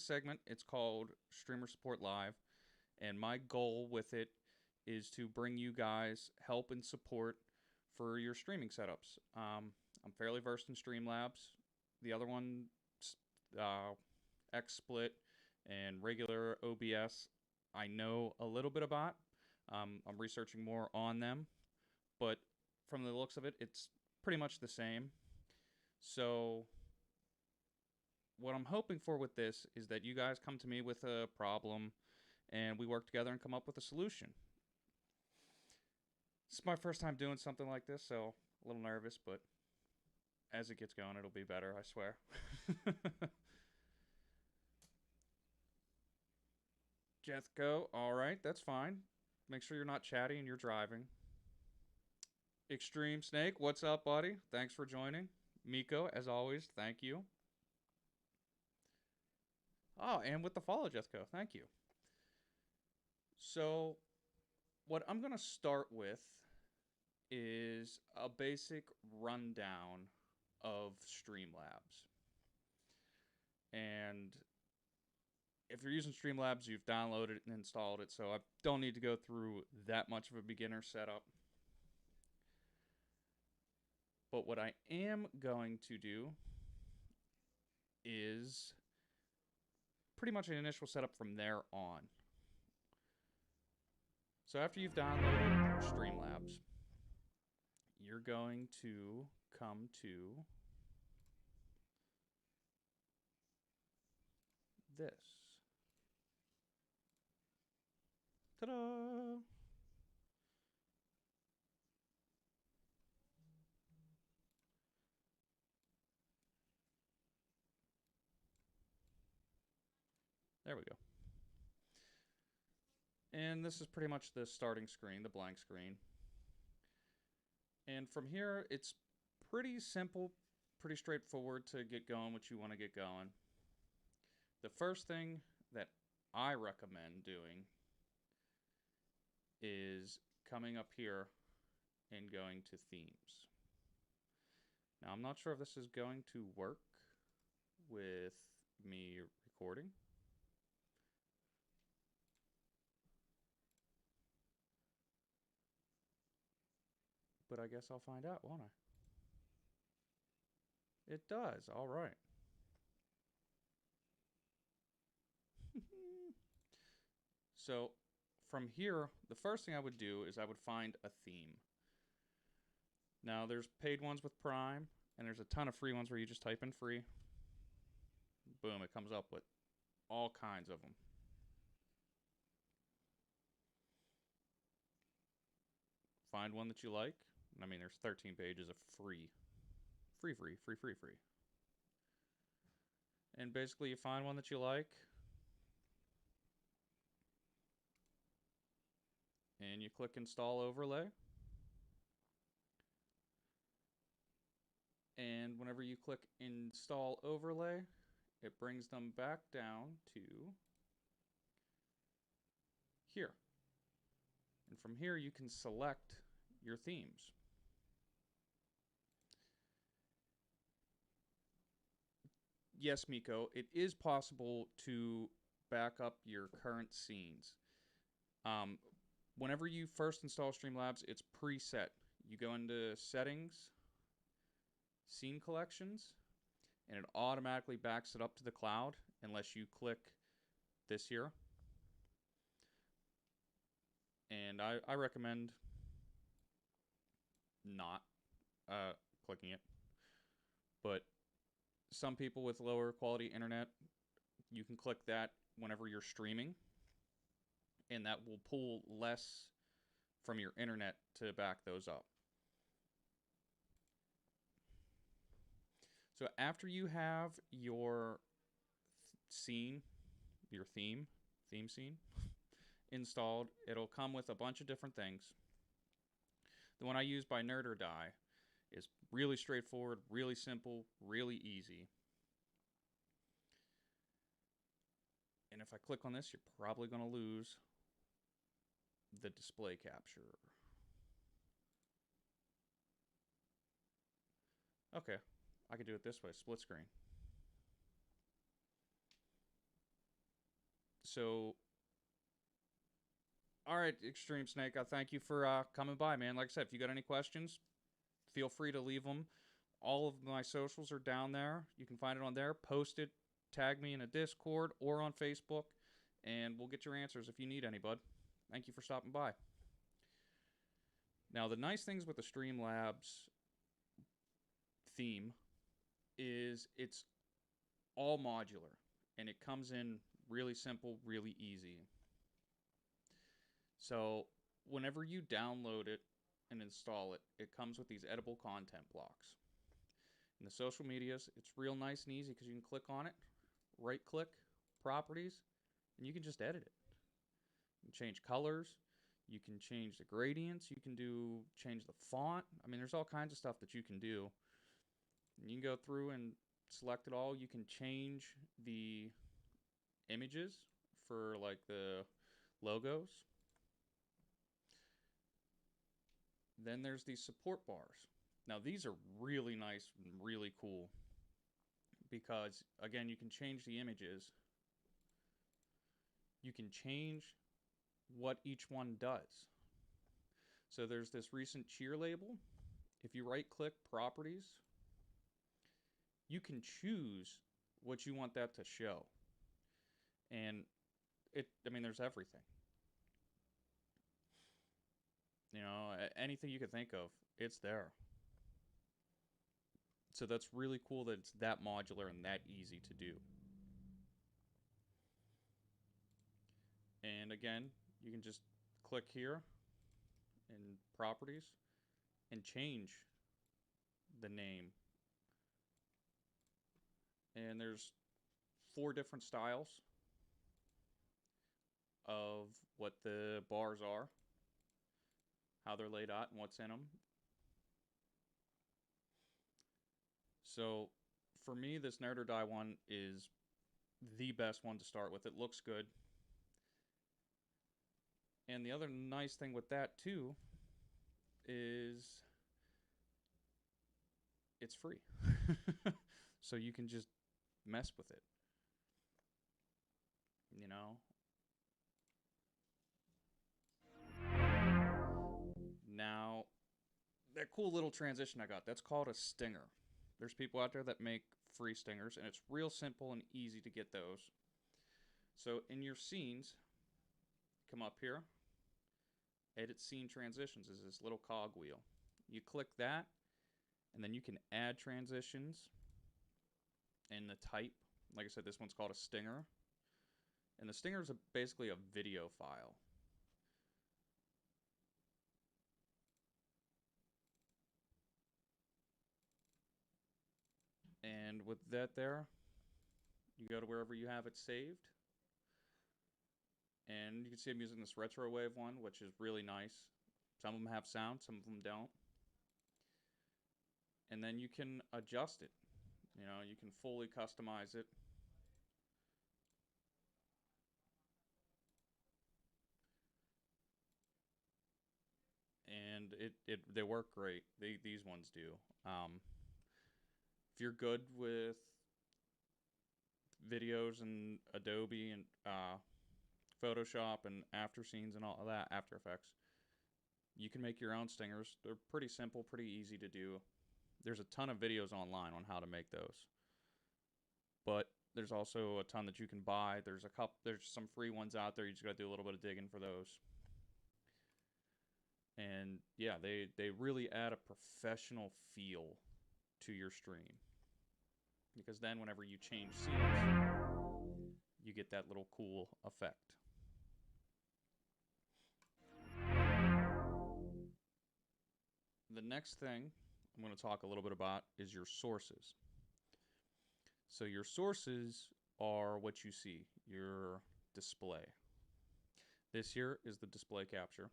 segment. It's called Streamer Support Live, and my goal with it is to bring you guys help and support for your streaming setups. I'm fairly versed in StreamLabs. The other one, XSplit and regular OBS, I know a little bit about. I'm researching more on them, but from the looks of it, it's pretty much the same. So what I'm hoping for with this is that you guys come to me with a problem and we work together and come up with a solution. This is my first time doing something like this, so a little nervous, but as it gets going, it'll be better, I swear. Jethco, alright, that's fine. Make sure you're not chatty and you're driving. Extreme Snake, what's up, buddy? Thanks for joining. Miko, as always, thank you. Oh, and with the follow, Jethco, thank you. So, what I'm going to start with is a basic rundown of StreamLabs. And if you're using StreamLabs, you've downloaded it and installed it, so I don't need to go through that much of a beginner setup. But what I am going to do is pretty much an initial setup from there on. So after you've downloaded StreamLabs, you're going to come to this. Ta-da! There we go. And this is pretty much the starting screen, the blank screen. And from here, it's pretty simple, pretty straightforward to get going what you want to get going. The first thing that I recommend doing is coming up here and going to themes. Now, I'm not sure if this is going to work with me recording. But I guess I'll find out, won't I? It does. All right. So from here, the first thing I would do is I would find a theme. Now, there's paid ones with Prime, and there's a ton of free ones where you just type in free. Boom, it comes up with all kinds of them. Find one that you like. I mean, there's 13 pages of free. Free. And basically, you find one that you like. And you click Install Overlay. And whenever you click Install Overlay, it brings them back down to here. And from here, you can select your themes. Yes, Miko, it is possible to back up your current scenes. Whenever you first install StreamLabs, it's preset. You go into Settings, Scene Collections, and it automatically backs it up to the cloud unless you click this here. And I recommend not clicking it. But some people with lower quality internet, you can click that whenever you're streaming, and that will pull less from your internet to back those up. So after you have your scene, your theme scene installed, it'll come with a bunch of different things. The one I use by Nerd or Die is really straightforward, really simple, really easy. And if I click on this, you're probably going to lose the display capture. Okay, I could do it this way, split screen. So, all right, Extreme Snake, I thank you for coming by, man. Like I said, if you got any questions, feel free to leave them. All of my socials are down there. You can find it on there. Post it, tag me in a Discord or on Facebook, and we'll get your answers if you need any, bud. Thank you for stopping by. Now, the nice things with the StreamLabs theme is it's all modular, and it comes in really simple, really easy. So whenever you download it and install it, it comes with these edible content blocks. In the social medias, it's real nice and easy because you can click on it, right click, properties, and you can just edit it. You can change colors, you can change the gradients, you can change the font. I mean, there's all kinds of stuff that you can do. And you can go through and select it all. You can change the images for like the logos. Then there's these support bars. Now these are really nice and really cool because, again, you can change the images. You can change what each one does. So there's this recent cheer label. If you right click properties, you can choose what you want that to show. And I mean, there's everything. You know, anything you could think of, it's there. So that's really cool that it's that modular and that easy to do. And again, you can just click here in properties and change the name. And there's 4 different styles of what the bars are, how they're laid out, and what's in them. So for me, this Nerd or Die one is the best one to start with. It looks good. And the other nice thing with that too is it's free. So you can just mess with it. You know? Now, that cool little transition I got, that's called a stinger. There's people out there that make free stingers, and it's real simple and easy to get those. So in your scenes, come up here, edit scene transitions is this little cog wheel. You click that, and then you can add transitions and the type. Like I said, this one's called a stinger. And the stinger is basically a video file. And with that there, you go to wherever you have it saved. And you can see I'm using this retro wave one, which is really nice. Some of them have sound, some of them don't. And then you can adjust it. You know, you can fully customize it. And they work great. These ones do. If you're good with videos and Adobe and Photoshop and After Scenes and all of that, After Effects, you can make your own stingers. They're pretty simple, pretty easy to do. There's a ton of videos online on how to make those. But there's also a ton that you can buy. There's some free ones out there. You just got to do a little bit of digging for those. And yeah, they really add a professional feel to your stream. Because then whenever you change scenes, you get that little cool effect. The next thing I'm going to talk a little bit about is your sources. So your sources are what you see, your display. This here is the display capture.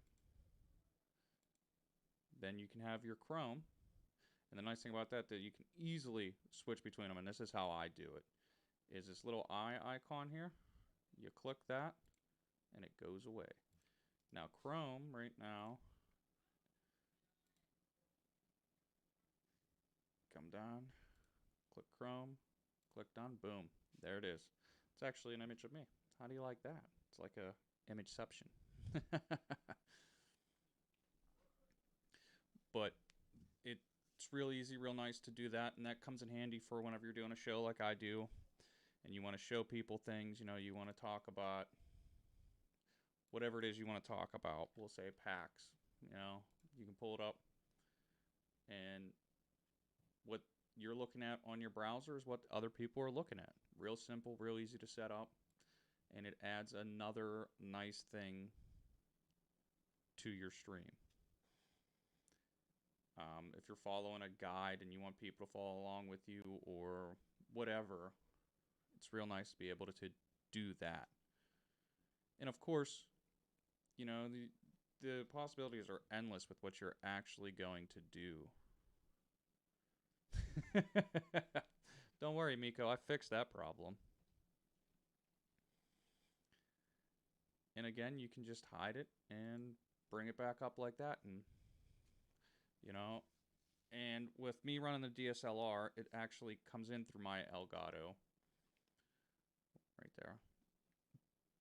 Then you can have your Chrome. And the nice thing about that you can easily switch between them, and this is how I do it, is this little eye icon here. You click that, and it goes away. Now Chrome right now, come down, click Chrome, click done, boom, there it is. It's actually an image of me. How do you like that? It's like a imageception. But it's real easy, real nice to do that, and that comes in handy for whenever you're doing a show like I do, and you want to show people things. You know, you want to talk about whatever it is you want to talk about. We'll say PAX. You know, you can pull it up, and what you're looking at on your browser is what other people are looking at. Real simple, real easy to set up, and it adds another nice thing to your stream. If you're following a guide and you want people to follow along with you or whatever, it's real nice to be able to do that. And of course, you know, the possibilities are endless with what you're actually going to do. Don't worry, Miko, I fixed that problem. And again, you can just hide it and bring it back up like that, and you know, and with me running the DSLR, it actually comes in through my Elgato right there.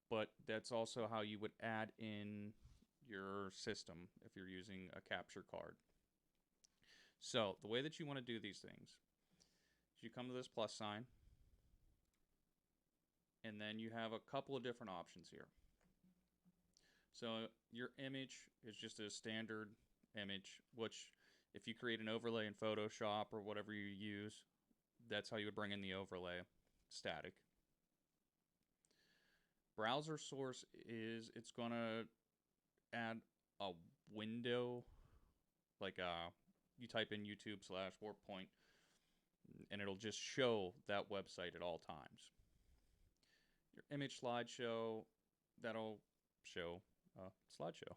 But that's also how you would add in your system if you're using a capture card. So the way that you want to do these things is you come to this plus sign, and then you have a couple of different options here. So your image is just a standard image, which if you create an overlay in Photoshop or whatever you use, that's how you would bring in the overlay, static. Browser source is, it's going to add a window, like you type in YouTube/warppoint, and it'll just show that website at all times. Your image slideshow, that'll show slideshow.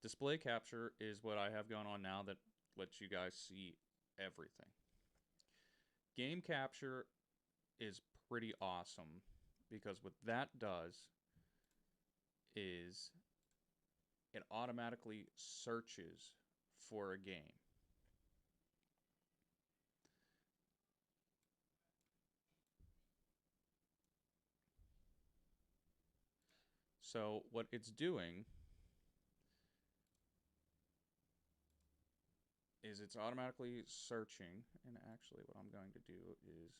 Display capture is what I have going on now that lets you guys see everything. Game capture is pretty awesome because what that does is it automatically searches for a game. So what it's doing is it's automatically searching, and actually what I'm going to do is,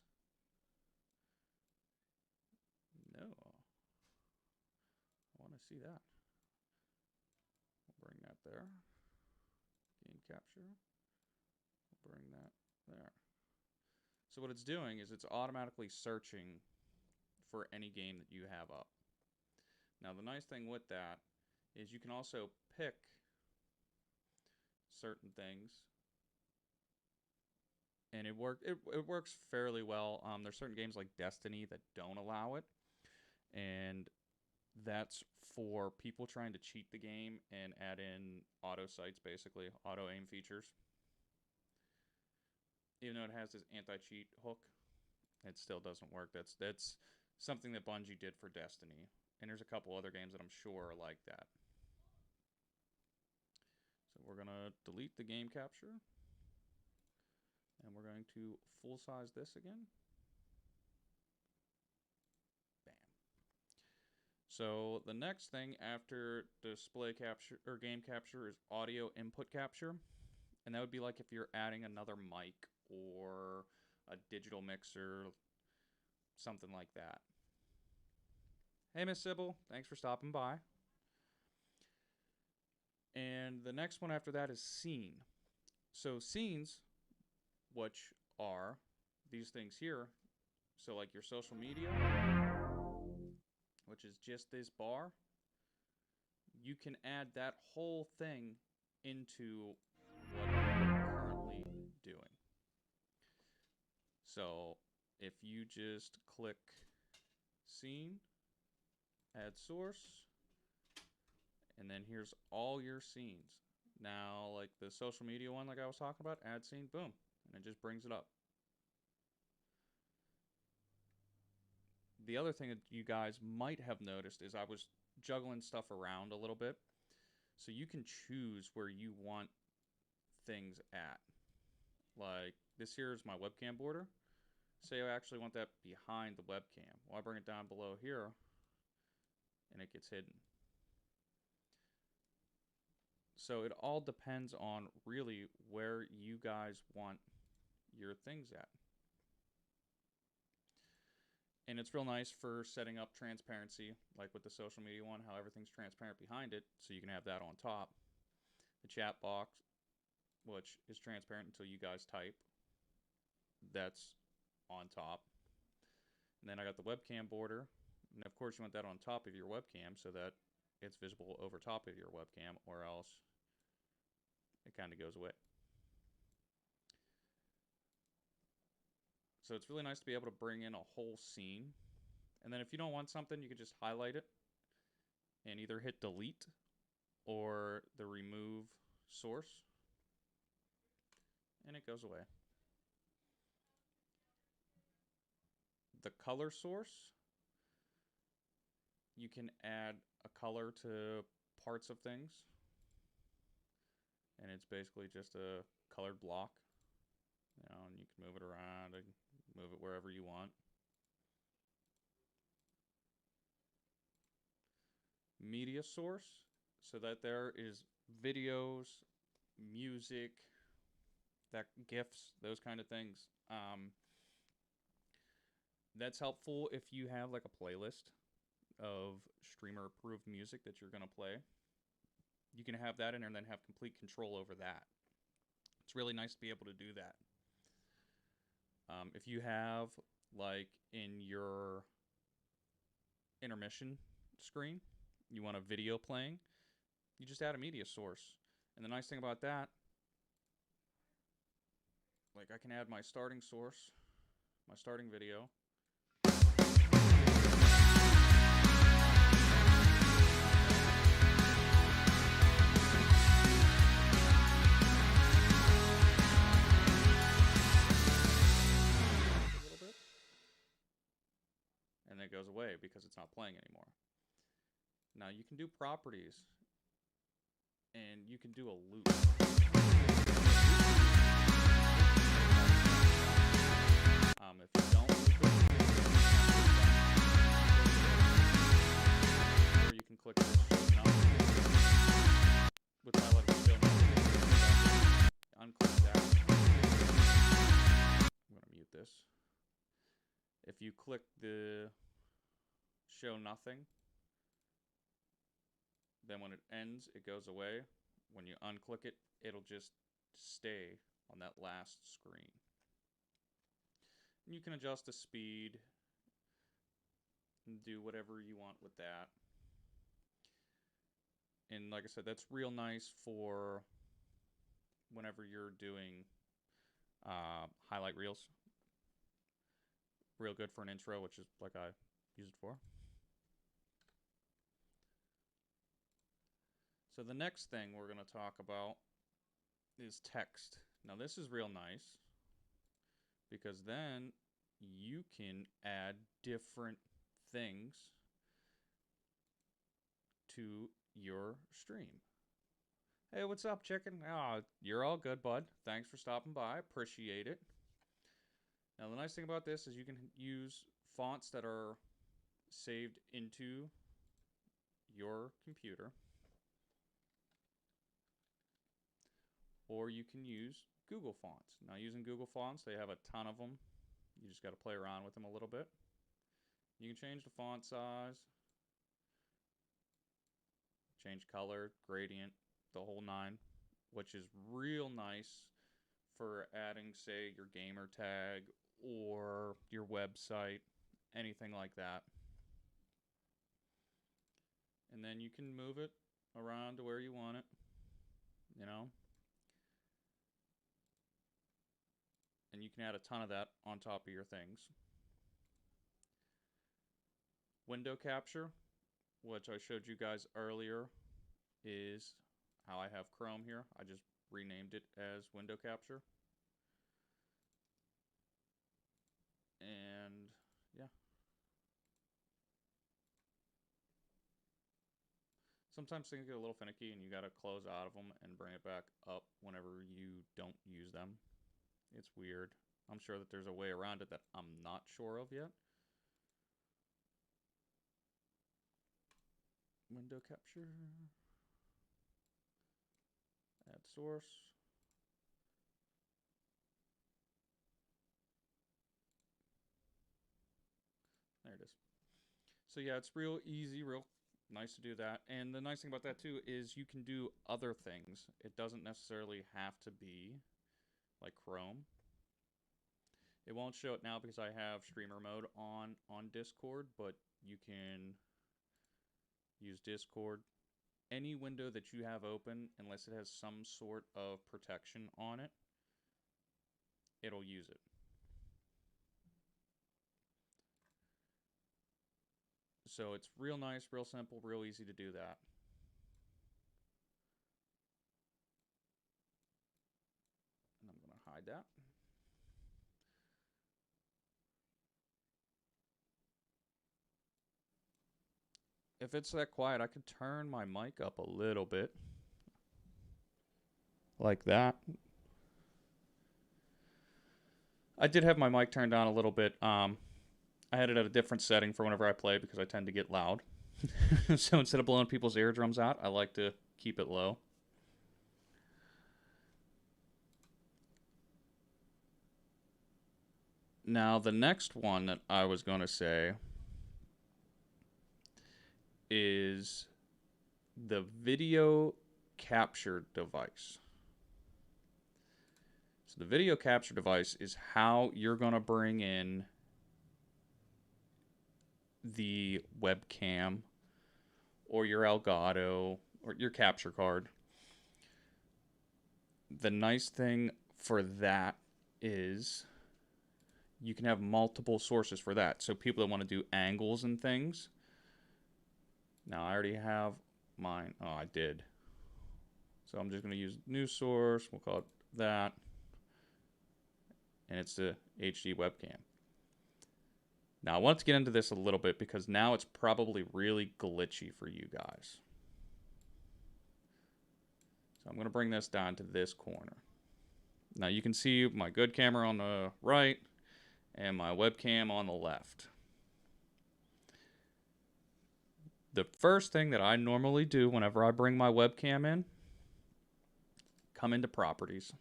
no, I want to see that. We'll bring that there. Game capture. We'll bring that there. So what it's doing is it's automatically searching for any game that you have up. Now the nice thing with that is you can also pick certain things, and it works fairly well. There's certain games like Destiny that don't allow it, and that's for people trying to cheat the game and add in auto sights, basically auto aim features. Even though it has this anti-cheat hook, it still doesn't work. That's something that Bungie did for Destiny, and there's a couple other games that I'm sure are like that. So we're gonna delete the game capture, and we're going to full size this again. Bam. So the next thing after display capture or game capture is audio input capture, and that would be like if you're adding another mic or a digital mixer, something like that. Hey, Miss Sybil, thanks for stopping by. And the next one after that is scene. So scenes, which are these things here, so like your social media, which is just this bar, you can add that whole thing into what you're currently doing. So if you just click scene, add source, and then here's all your scenes. Now, like the social media one, like I was talking about, add scene, boom, and it just brings it up. The other thing that you guys might have noticed is I was juggling stuff around a little bit. So you can choose where you want things at. Like this here is my webcam border. say I actually want that behind the webcam. Well, I bring it down below here, and it gets hidden. So it all depends on really where you guys want your things at. And it's real nice for setting up transparency, like with the social media one, how everything's transparent behind it, so you can have that on top. The chat box, which is transparent until you guys type, that's on top. And then I got the webcam border, and of course you want that on top of your webcam so that it's visible over top of your webcam, or else it kind of goes away. So it's really nice to be able to bring in a whole scene. And then if you don't want something, you can just highlight it and either hit delete or the remove source, and it goes away. The color source, you can add a color to parts of things, and it's basically just a colored block, and you can move it around and move it wherever you want. Media source, so that there is videos, music, that GIFs, those kind of things. That's helpful if you have like a playlist of streamer approved music that you're gonna play. You can have that in there and then have complete control over that. It's really nice to be able to do that. If you have, like, in your intermission screen, you want a video playing, you just add a media source. And the nice thing about that, like, I can add my starting source, my starting video. And it goes away because it's not playing anymore. Now you can do properties, and you can do a loop. If you don't loop it, or you can click this show nothing with highlighting show nothing. Unclick that. I'm gonna mute this. If you click the show nothing, then when it ends, it goes away. When you unclick it, it'll just stay on that last screen. And you can adjust the speed and do whatever you want with that. And like I said, that's real nice for whenever you're doing highlight reels. Real good for an intro, which is like I use it for. So the next thing we're going to talk about is text. Now this is real nice because then you can add different things to your stream. Hey, what's up, chicken? Oh, you're all good, bud. Thanks for stopping by. Appreciate it. Now the nice thing about this is you can use fonts that are saved into your computer, or you can use Google Fonts. Now using Google Fonts, they have a ton of them. You just got to play around with them a little bit. You can change the font size, change color, gradient, the whole nine, which is real nice for adding, say, your gamer tag or your website, anything like that. And then you can move it around to where you want it, you know. And you can add a ton of that on top of your things. Window capture, which I showed you guys earlier, is how I have Chrome here. I just renamed it as window capture. And yeah. Sometimes things get a little finicky and you gotta close out of them and bring it back up whenever you don't use them. It's weird. I'm sure that there's a way around it that I'm not sure of yet. Window capture. Add source. There it is. So yeah, it's real easy, real nice to do that. And the nice thing about that too is you can do other things. It doesn't necessarily have to be like Chrome. It won't show it now because I have streamer mode on Discord, but you can use Discord. Any window that you have open, unless it has some sort of protection on it, it'll use it. So it's real nice, real simple, real easy to do that. And I'm going to hide that. If it's that quiet, I could turn my mic up a little bit. Like that. I did have my mic turned down a little bit. I had it at a different setting for whenever I play because I tend to get loud. So instead of blowing people's eardrums out, I like to keep it low. Now, the next one that I was going to say is the video capture device. So the video capture device is how you're going to bring in the webcam or your Elgato or your capture card. The nice thing for that is you can have multiple sources for that. So people that want to do angles and things. Now I already have mine. Oh, I did. So I'm just going to use new source. We'll call it that. And it's the HD webcam. Now I want to get into this a little bit because now it's probably really glitchy for you guys. So I'm going to bring this down to this corner. Now you can see my good camera on the right and my webcam on the left. The first thing that I normally do whenever I bring my webcam in, come into properties.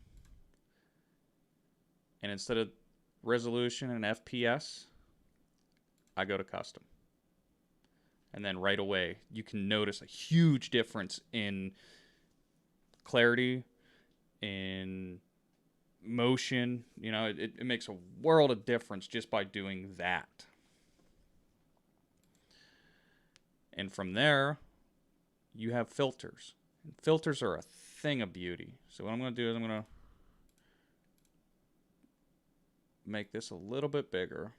And instead of resolution and FPS, I go to custom. And then right away, you can notice a huge difference in clarity, in motion. You know, it makes a world of difference just by doing that. And from there, you have filters. And filters are a thing of beauty. So what I'm going to do is I'm going to make this a little bit bigger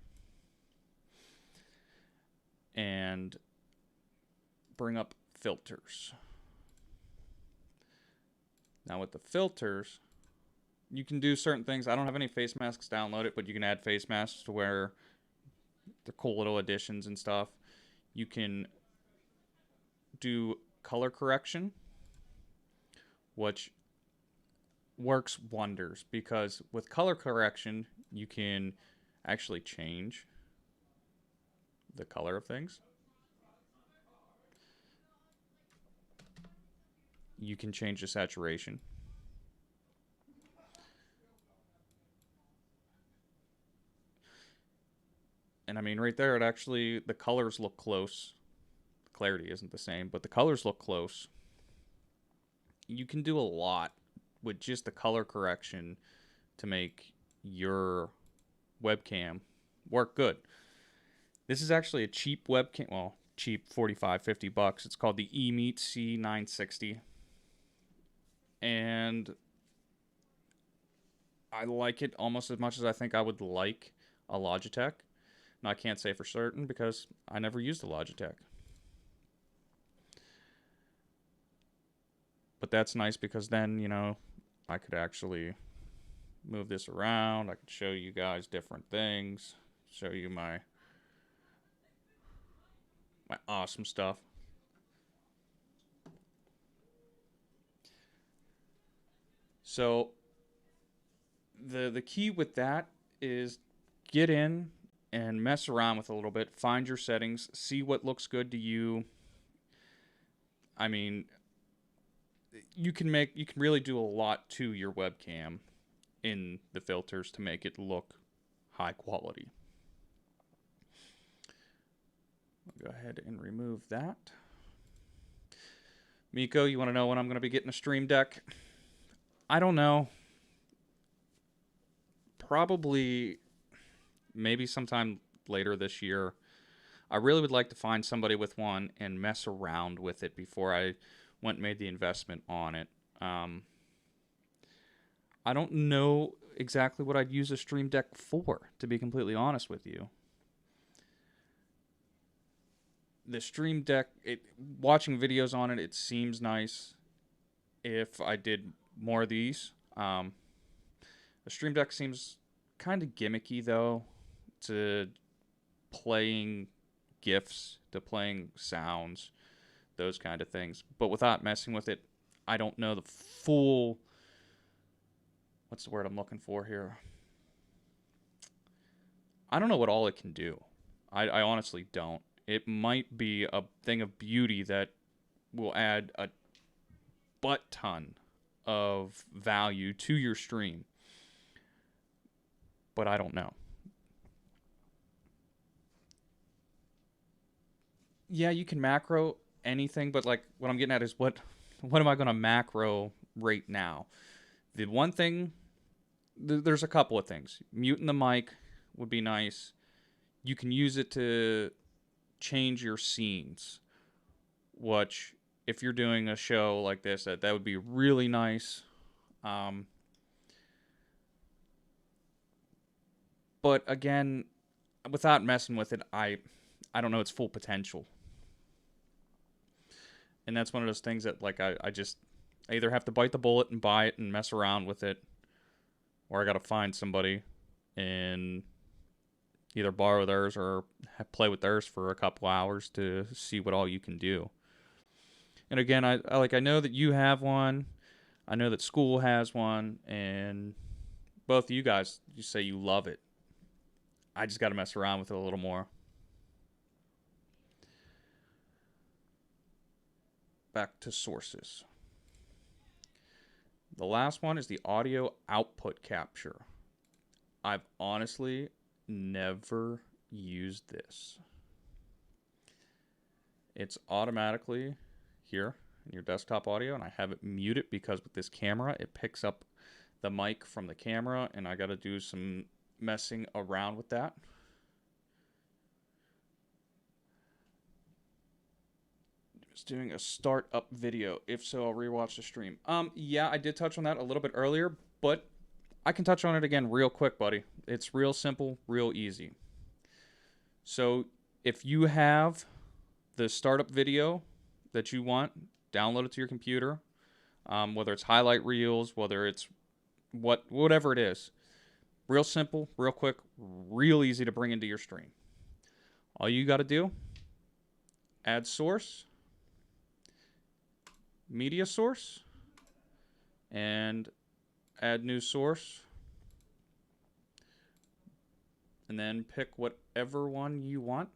and bring up filters. Now with the filters, you can do certain things. I don't have any face masks downloaded, but you can add face masks to where they're cool little additions and stuff. You can do color correction, which works wonders because with color correction, you can actually change the color of things. You can change the saturation. And I mean, right there, it actually, the colors look close. The clarity isn't the same, but the colors look close. You can do a lot with just the color correction to make your webcam work good. This is actually a cheap webcam. Well, cheap, 45, 50 bucks. It's called the eMeet C960. And I like it almost as much as I think I would like a Logitech. Now, I can't say for certain because I never used a Logitech. But that's nice because then, you know, I could actually move this around. I could show you guys different things. Show you my awesome stuff. So the key with that is get in and mess around with it a little bit. Find your settings. See what looks good to you. I mean, you can really do a lot to your webcam in the filters to make it look high quality. I'll go ahead and remove that. Miko, you want to know when I'm going to be getting a Stream Deck? I don't know. Probably maybe sometime later this year. I really would like to find somebody with one and mess around with it before I went and made the investment on it. I don't know exactly what I'd use a Stream Deck for, to be completely honest with you. The Stream Deck, watching videos on it, it seems nice if I did more of these. The Stream Deck seems kind of gimmicky, though, to playing GIFs, to playing sounds, those kind of things. But without messing with it, I don't know the full... What's the word I'm looking for here? I don't know what all it can do. I honestly don't. It might be a thing of beauty that will add a butt ton of value to your stream. But I don't know. Yeah, you can macro anything, but like what I'm getting at is what am I going to macro right now? The one thing, there's a couple of things. Muting the mic would be nice. You can use it to change your scenes, which if you're doing a show like this, that would be really nice. But again, without messing with it, I don't know its full potential. And that's one of those things that like I either have to bite the bullet and buy it and mess around with it, or I got to find somebody and either borrow theirs or play with theirs for a couple hours to see what all you can do. And again, I know that you have one. I know that school has one, and both of you guys, you say you love it. I just got to mess around with it a little more. Back to sources. The last one is the audio output capture. I've honestly never used this. It's automatically here in your desktop audio, and I have it muted because with this camera, it picks up the mic from the camera, and I got to do some messing around with that. Just doing a startup video. If so, I'll rewatch the stream. Yeah, I did touch on that a little bit earlier, but I can touch on it again real quick, buddy. It's real simple, real easy. So if you have the startup video that you want, download it to your computer, whether it's highlight reels, whether it's whatever it is. Real simple, real quick, real easy to bring into your stream. All you got to do, add source, media source, and add new source, and then pick whatever one you want.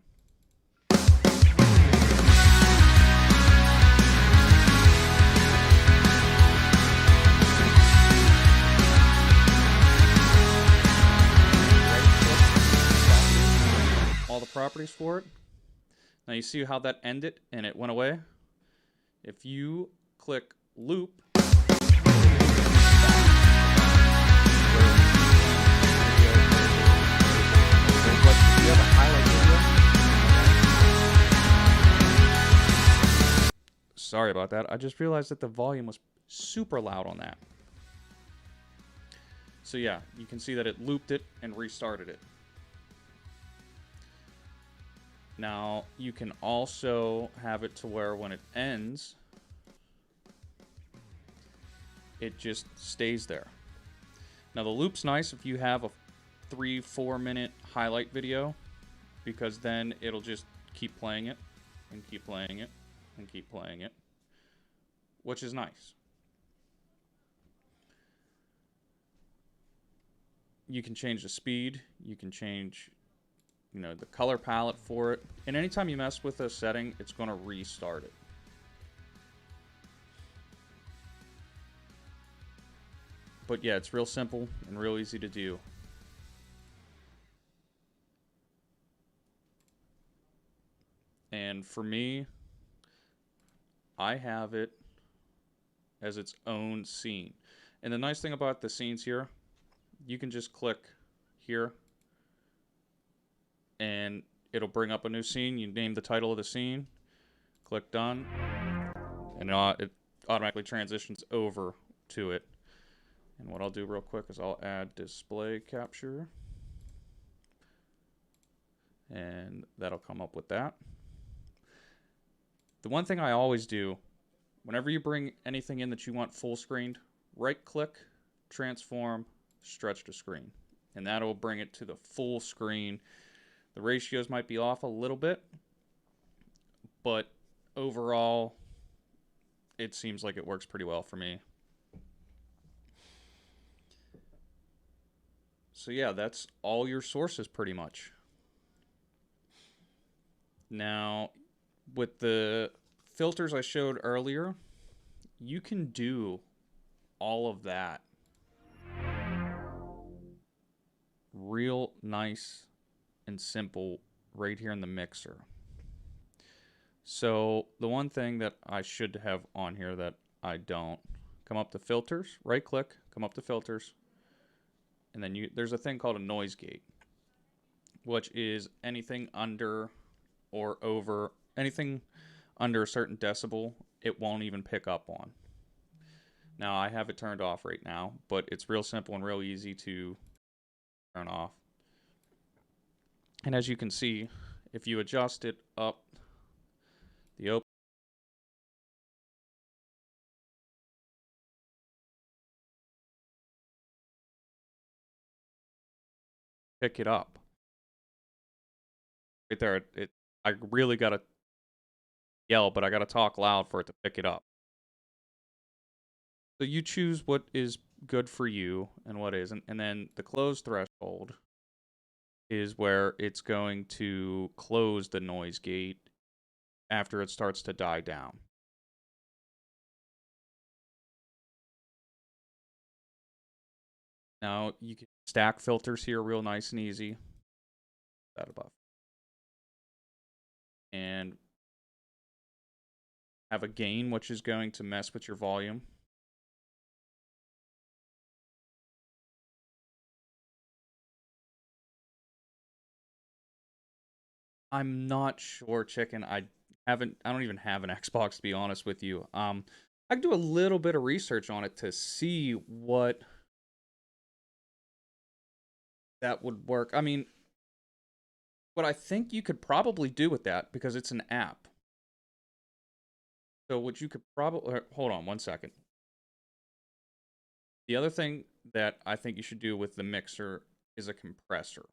All the properties for it. Now you see how that ended and it went away? If you click loop, sorry about that. I just realized that the volume was super loud on that. So yeah, you can see that it looped it and restarted it. Now, you can also have it to where when it ends, it just stays there. Now, the loop's nice if you have a 3-4 minute highlight video, because then it'll just keep playing it and keep playing it and keep playing it, which is nice. you can change the speed, you can change, you know, the color palette for it. And anytime you mess with a setting, it's going to restart it. But yeah, it's real simple and real easy to do. And for me, I have it as its own scene. And the nice thing about the scenes here, you can just click here and it'll bring up a new scene. You name the title of the scene, click done, and it automatically transitions over to it. And what I'll do real quick is I'll add display capture, and that'll come up with that. The one thing I always do, whenever you bring anything in that you want full screened, right click, transform, stretch to screen. And that'll bring it to the full screen. The ratios might be off a little bit, but overall, it seems like it works pretty well for me. So yeah, that's all your sources pretty much. Now, with the filters I showed earlier, you can do all of that real nice and simple right here in the mixer. So the one thing that I should have on here that I don't, come up to filters, right click, come up to filters, and then there's a thing called a noise gate, which is anything under or over, anything under a certain decibel, it won't even pick up on. Now I have it turned off right now, but it's real simple and real easy to turn off. And as you can see, if you adjust it up, the open, pick it up. Right there, I really gotta yell, but I gotta talk loud for it to pick it up. So you choose what is good for you and what isn't, and then the close threshold is where it's going to close the noise gate after it starts to die down. Now you can stack filters here real nice and easy. That above. And have a gain, which is going to mess with your volume. I'm not sure, Chicken. I don't even have an Xbox, to be honest with you. I can do a little bit of research on it to see what that would work. I mean, what I think you could probably do with that, because it's an app. So what you could probably, hold on one second. The other thing that I think you should do with the mixer is a compressor.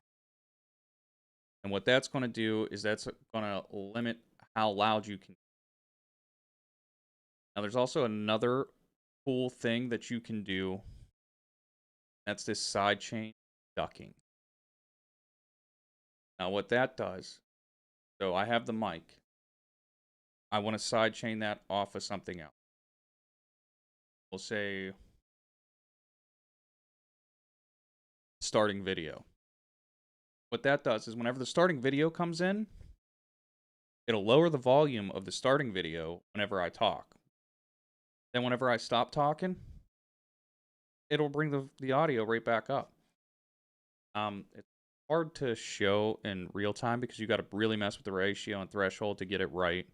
And what that's going to do is that's going to limit how loud you can. Now there's also another cool thing that you can do. That's this sidechain ducking. Now what that does, so I have the mic. I want to sidechain that off of something else. We'll say starting video. What that does is whenever the starting video comes in, it'll lower the volume of the starting video whenever I talk. Then whenever I stop talking, it'll bring the audio right back up. It's hard to show in real time because you got to really mess with the ratio and threshold to get it right.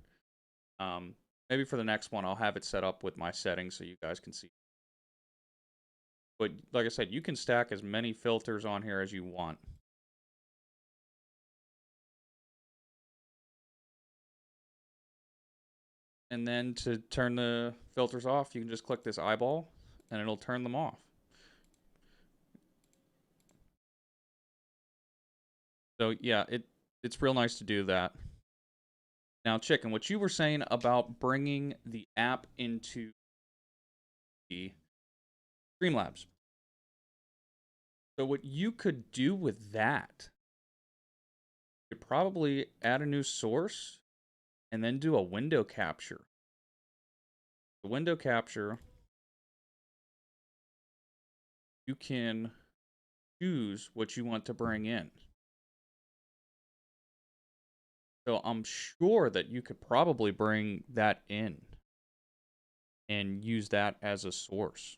Maybe for the next one, I'll have it set up with my settings so you guys can see. But like I said, you can stack as many filters on here as you want. And then to turn the filters off, you can just click this eyeball and it'll turn them off. So yeah, it's real nice to do that. Now, Chicken, what you were saying about bringing the app into the StreamLabs. So what you could do with that, you could probably add a new source and then do a window capture. The window capture, you can choose what you want to bring in. So I'm sure that you could probably bring that in and use that as a source.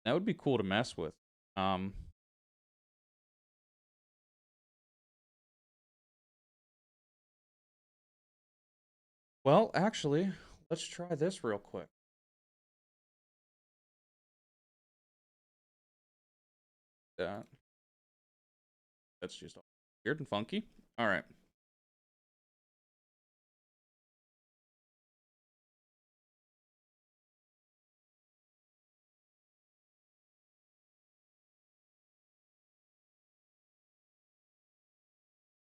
That would be cool to mess with. Um, well, actually, let's try this real quick. That that's just weird and funky. All right.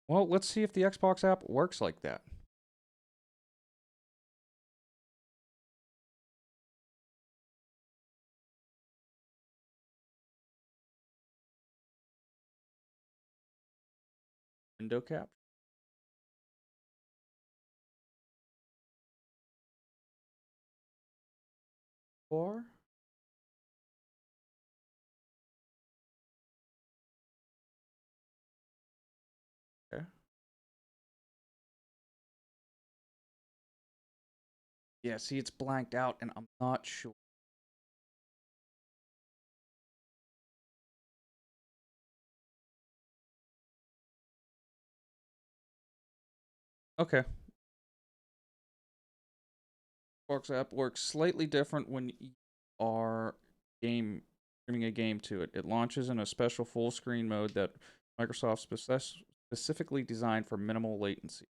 Well, let's see if the Xbox app works like that. Window cap. Or okay. Yeah, see, it's blanked out, and I'm not sure. Okay. Xbox app works slightly different when you are game streaming a game to it. It launches in a special full screen mode that Microsoft specifically designed for minimal latency.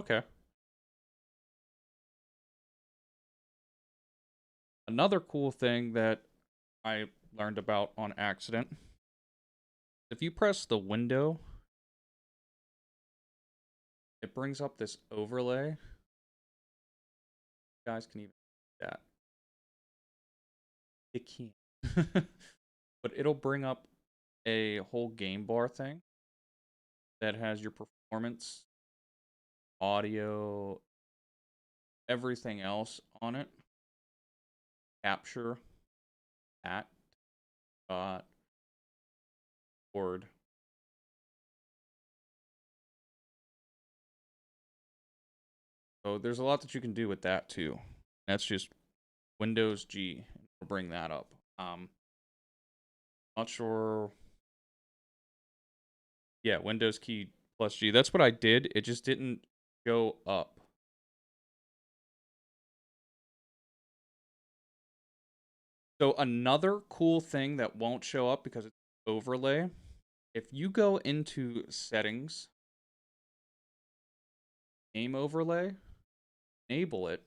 Okay. Another cool thing that I learned about on accident. If you press the window, it brings up this overlay. You guys can even see that. It can't. But it'll bring up a whole game bar thing that has your performance, audio, everything else on it. Capture at word. So there's a lot that you can do with that too. That's just Windows G. We'll bring that up. Not sure. Yeah, Windows key plus G. That's what I did. It just didn't go up. So another cool thing that won't show up because it's overlay. If you go into settings, game overlay, enable it,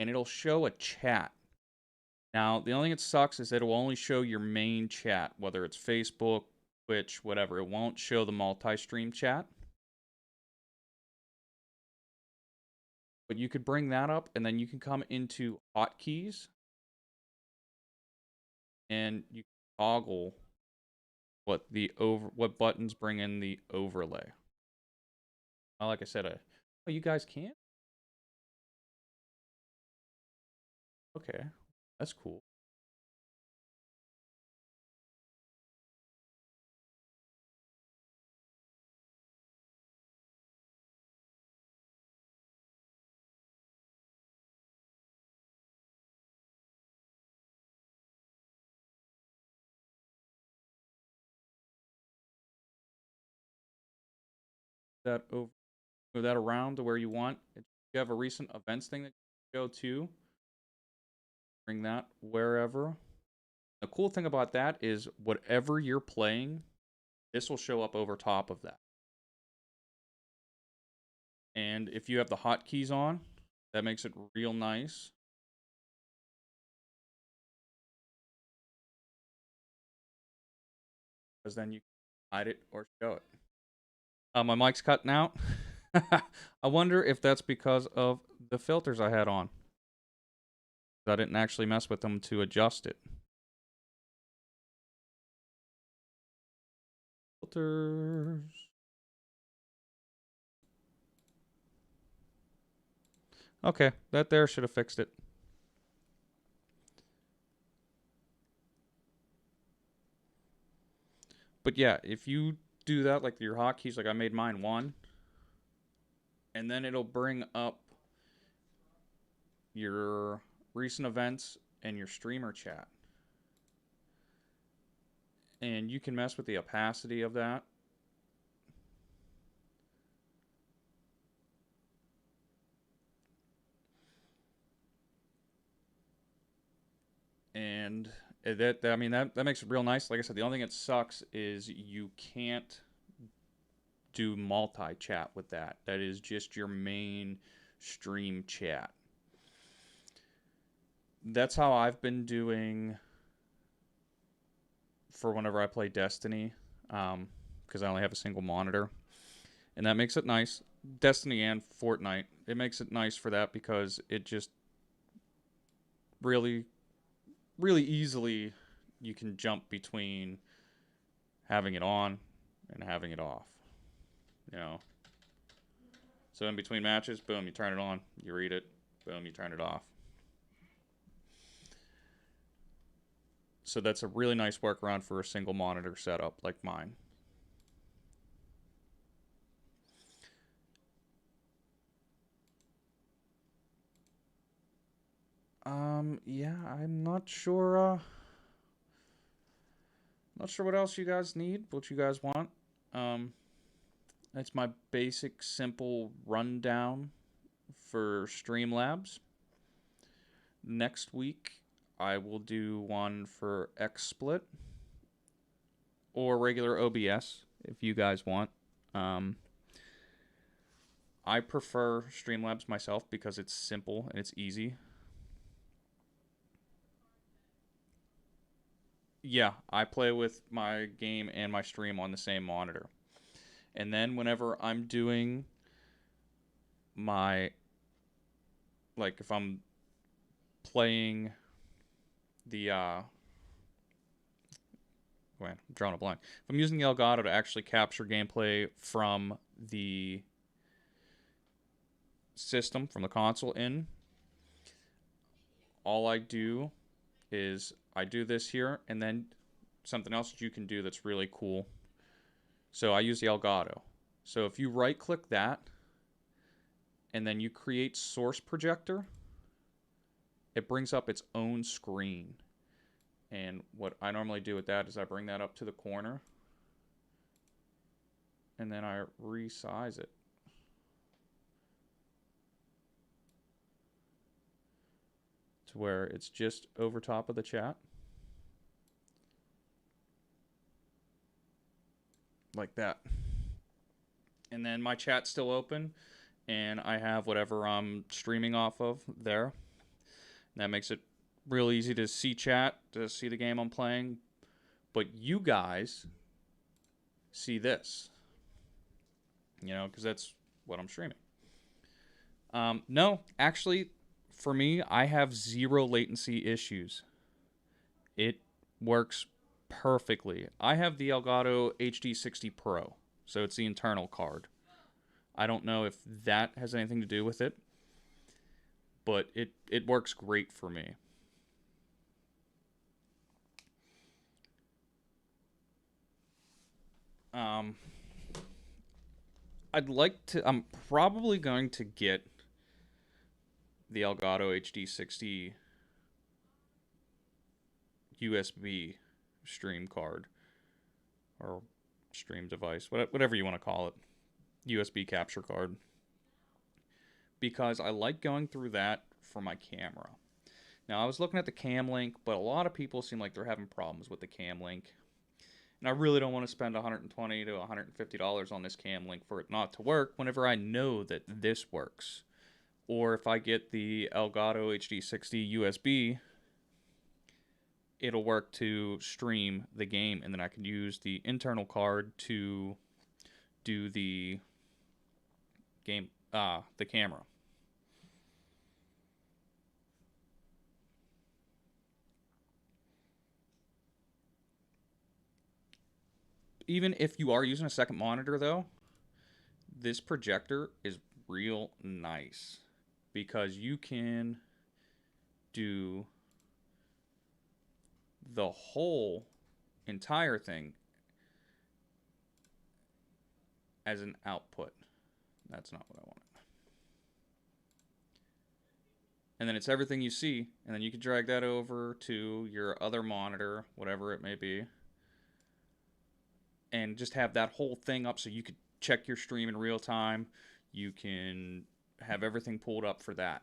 and it'll show a chat. Now, the only thing that sucks is that it will only show your main chat, whether it's Facebook, Twitch, whatever. It won't show the multi-stream chat. But you could bring that up, and then you can come into hotkeys, and you can toggle what buttons bring in the overlay. Like I said, oh, you guys can't? Okay, that's cool. That over, move that around to where you want. If you have a recent events thing that you go to, bring that wherever. The cool thing about that is whatever you're playing, this will show up over top of that. And if you have the hotkeys on, that makes it real nice. Because then you can hide it or show it. My mic's cutting out. I wonder if that's because of the filters I had on. I didn't actually mess with them to adjust it. Filters. Okay, that there should have fixed it. But yeah, if you do that like your hotkeys, like I made mine 1, and then it'll bring up your recent events and your streamer chat. And you can mess with the opacity of that. And I mean that makes it real nice. Like I said, the only thing that sucks is you can't do multi-chat with that. That is just your main stream chat. That's how I've been doing for whenever I play Destiny, because I only have a single monitor, and that makes it nice. Destiny and Fortnite, it makes it nice for that because it just really, really easily you can jump between having it on and having it off. You know. So in between matches, boom, you turn it on, you read it, boom, you turn it off. So that's a really nice workaround for a single monitor setup like mine. Yeah, I'm not sure, not sure what else you guys need, what you guys want. That's my basic, simple rundown for StreamLabs. Next week, I will do one for XSplit or regular OBS if you guys want. I prefer StreamLabs myself because it's simple and it's easy. Yeah, I play with my game and my stream on the same monitor. And then whenever I'm doing my, like if I'm playing the wait, I'm drawing a blank. If I'm using the Elgato to actually capture gameplay from the system, from the console in, all I do is I do this here, and then something else that you can do that's really cool. So I use the Elgato. So if you right click that, and then you create source projector, it brings up its own screen. And what I normally do with that is I bring that up to the corner, and then I resize it. To where it's just over top of the chat. Like that. And then my chat's still open, and I have whatever I'm streaming off of there. And that makes it real easy to see chat, to see the game I'm playing. But you guys see this, you know, because that's what I'm streaming. No, actually, for me, I have 0 latency issues. It works perfectly. I have the Elgato HD60 Pro, so it's the internal card. I don't know if that has anything to do with it, but it works great for me. I'd like to. I'm probably going to get the Elgato HD60 USB stream card or stream device, whatever you want to call it, USB capture card, because I like going through that for my camera. Now, I was looking at the Cam Link, but a lot of people seem like they're having problems with the Cam Link. And I really don't want to spend $120 to $150 on this Cam Link for it not to work whenever I know that this works. Or if I get the Elgato HD60 USB, it'll work to stream the game, and then I can use the internal card to do the game, the camera. Even if you are using a second monitor, though, this projector is real nice because you can do the whole entire thing as an output. That's not what I wanted. And then it's everything you see, and then you can drag that over to your other monitor, whatever it may be, and just have that whole thing up so you could check your stream in real time. You can have everything pulled up for that.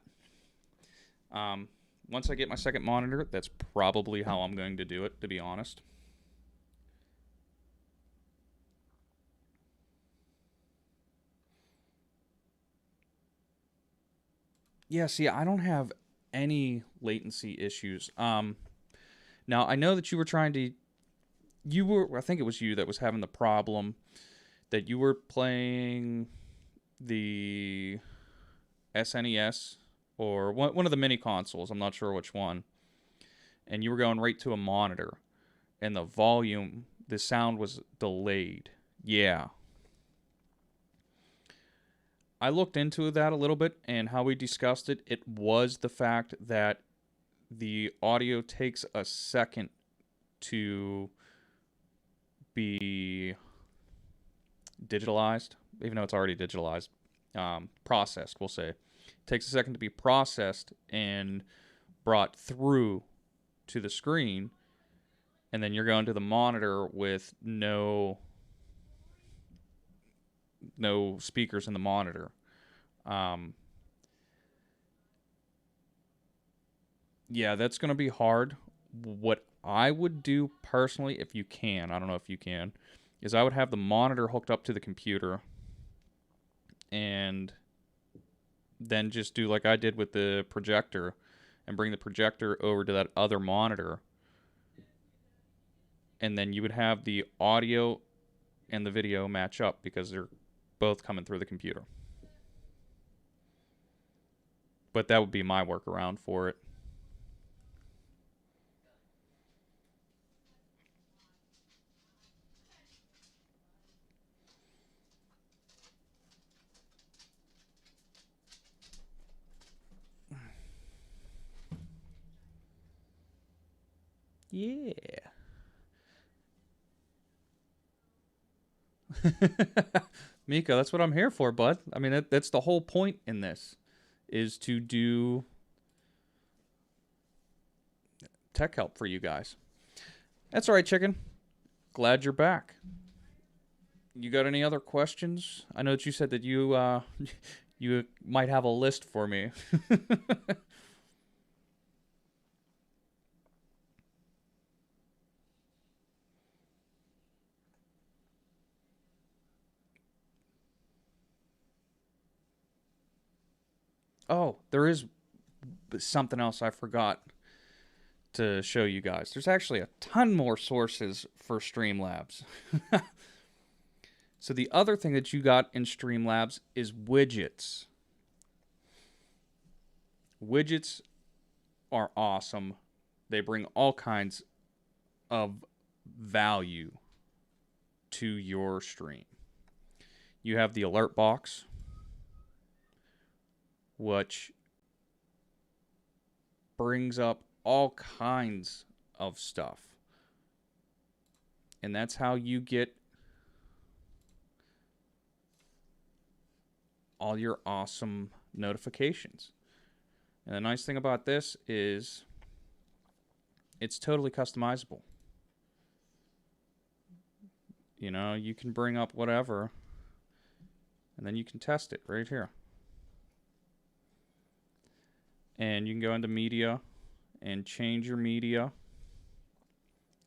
Once I get my second monitor, that's probably how I'm going to do it, to be honest. Yeah, see, I don't have any latency issues. Now, I know that you were trying to... I think it was you that was having the problem that you were playing the SNES or one of the mini consoles. I'm not sure which one. And you were going right to a monitor. And the volume, the sound was delayed. Yeah. I looked into that a little bit, and how we discussed it, it was the fact that the audio takes a second to be digitalized, even though it's already digitalized, processed, we'll say. It takes a second to be processed and brought through to the screen, and then you're going to the monitor with no speakers in the monitor. Yeah, that's going to be hard. What I would do personally, if you can, I don't know if you can, is I would have the monitor hooked up to the computer and then just do like I did with the projector and bring the projector over to that other monitor. And then you would have the audio and the video match up because they're both coming through the computer. But that would be my workaround for it. Yeah. Miko, that's what I'm here for, bud. I mean, that's the whole point in this, is to do tech help for you guys. That's all right, chicken. Glad you're back. You got any other questions? I know that you said that you you might have a list for me. Oh, there is something else I forgot to show you guys. There's actually a ton more sources for StreamLabs. So the other thing that you got in StreamLabs is widgets. Widgets are awesome. They bring all kinds of value to your stream. You have the alert box, which brings up all kinds of stuff. And that's how you get all your awesome notifications. And the nice thing about this is it's totally customizable. You know, you can bring up whatever, and then you can test it right here. And you can go into media and change your media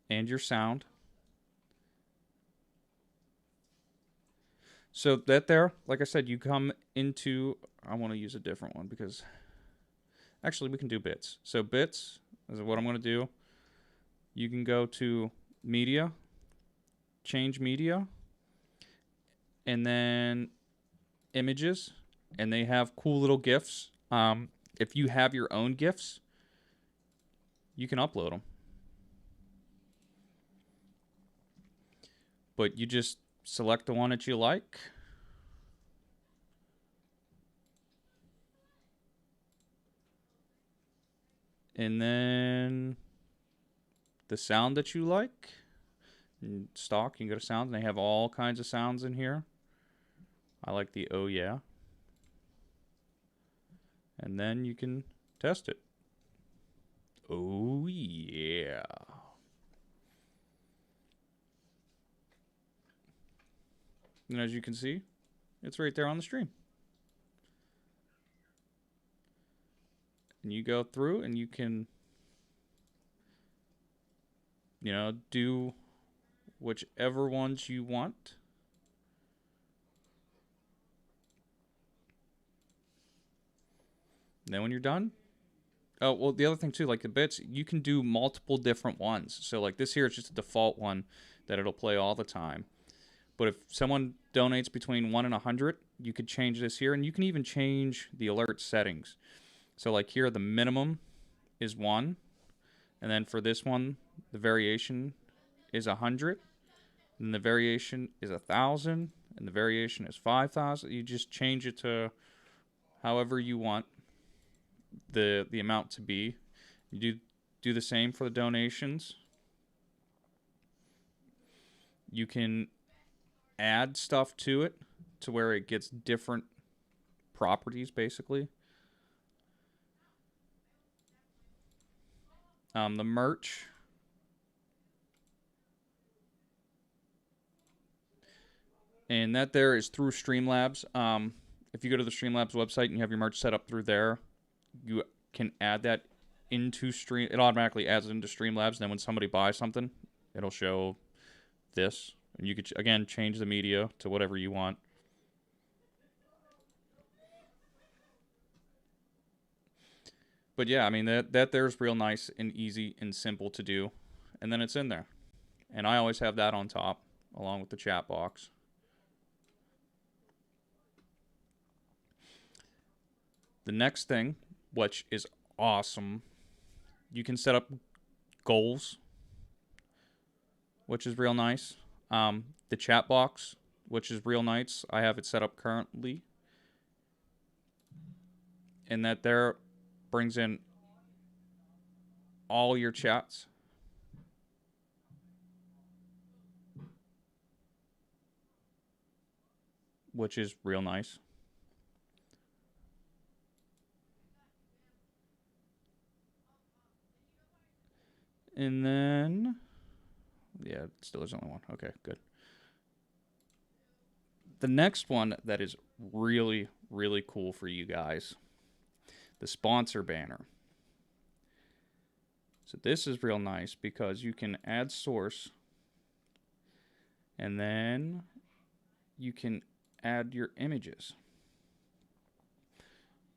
and your sound. So that there, like I said, you come into, I want to use a different one because actually we can do bits. So bits is what I'm going to do. You can go to media, change media, and then images, and they have cool little GIFs. If you have your own GIFs, you can upload them. But you just select the one that you like. And then the sound that you like. In stock, you can go to sounds, and they have all kinds of sounds in here. I like the oh yeah. And then you can test it. Oh yeah. And as you can see, it's right there on the stream. And you go through and you can, do whichever ones you want. And then when you're done, oh, well, the other thing too, like the bits, you can do multiple different ones. So like this here is just a default one that it'll play all the time. But if someone donates between 1 and 100, you could change this here, and you can even change the alert settings. So like here, the minimum is 1, and then for this one, the variation is 100, and the variation is 1,000, and the variation is 5,000. You just change it to however you want the amount to be. You do the same for the donations. You can add stuff to it to where it gets different properties, basically. The merch. And that there is through StreamLabs. If you go to the StreamLabs website and you have your merch set up through there, you can add that into Stream. It automatically adds it into StreamLabs. And then when somebody buys something, it'll show this. And you could, again, change the media to whatever you want. But yeah, I mean, that there's real nice and easy and simple to do. And then it's in there. And I always have that on top, along with the chat box. The next thing, which is awesome, you can set up goals, which is real nice. The chat box, which is real nice. I have it set up currently. And that there brings in all your chats. Which is real nice. And then, yeah, still there's only one. Okay, good. The next one that is really, really cool for you guys, the sponsor banner. So this is real nice because you can add source, and then you can add your images.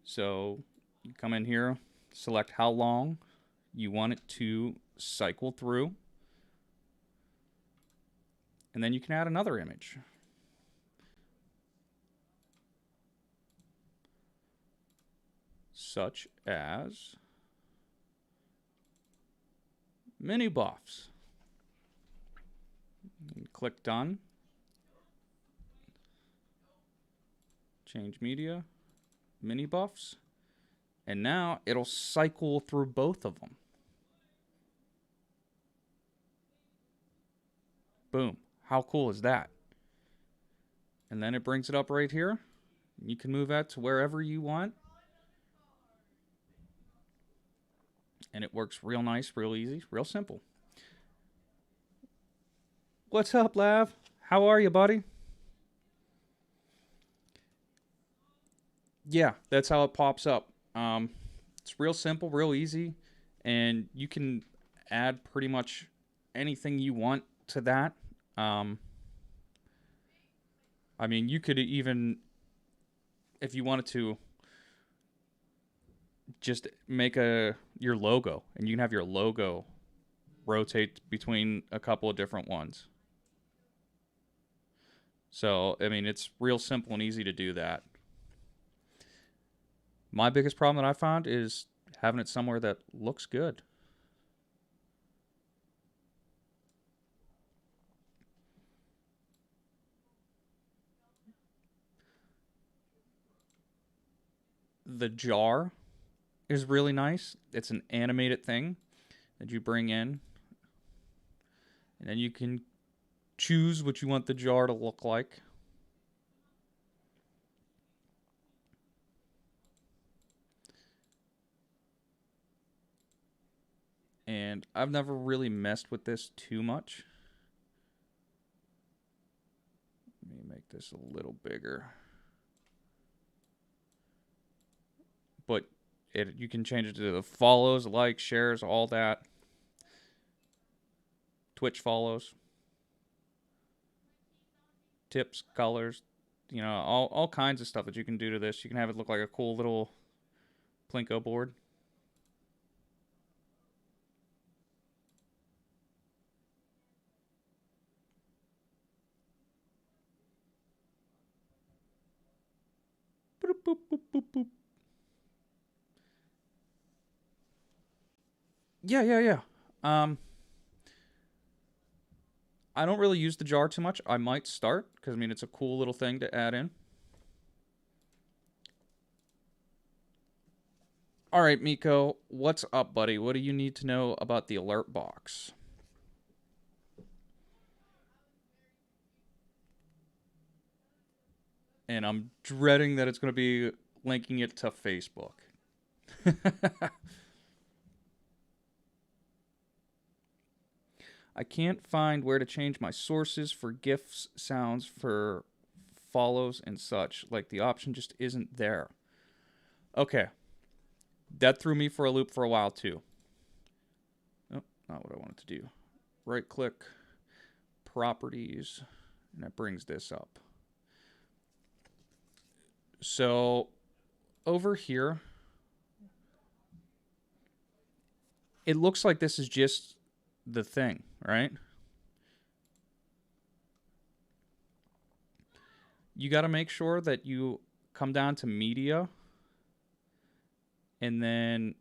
So you come in here, select how long you want it to cycle through, and then you can add another image. Such as mini buffs. And click done. Change media, mini buffs, and now it'll cycle through both of them. Boom. How cool is that? And then it brings it up right here. You can move that to wherever you want. And it works real nice, real easy, real simple. What's up, Lav? How are you, buddy? Yeah, that's how it pops up. It's real simple, real easy, and you can add pretty much anything you want to that. I mean, you could even, if you wanted to, just make your logo, and you can have your logo rotate between a couple of different ones. So, I mean, it's real simple and easy to do that. My biggest problem that I found is having it somewhere that looks good. the jar is really nice. It's an animated thing that you bring in, and then you can choose what you want the jar to look like. And I've never really messed with this too much. Let me make this a little bigger. But you can change it to the follows, likes, shares, all that. Twitch follows. Tips, colors, you know, all kinds of stuff that you can do to this. You can have it look like a cool little Plinko board. Boop, boop, boop, boop, boop. Yeah. I don't really use the jar too much. I might start, because, I mean, it's a cool little thing to add in. All right, Miko, what's up, buddy? What do you need to know about the alert box? And I'm dreading that it's going to be linking it to Facebook. I can't find where to change my sources for GIFs, sounds, for follows, and such. Like, the option just isn't there. Okay. That threw me for a loop for a while, too. Oh, not what I wanted to do. Right click, properties, and that brings this up. So, over here, it looks like this is just the thing, right? You got to make sure that you come down to media, and then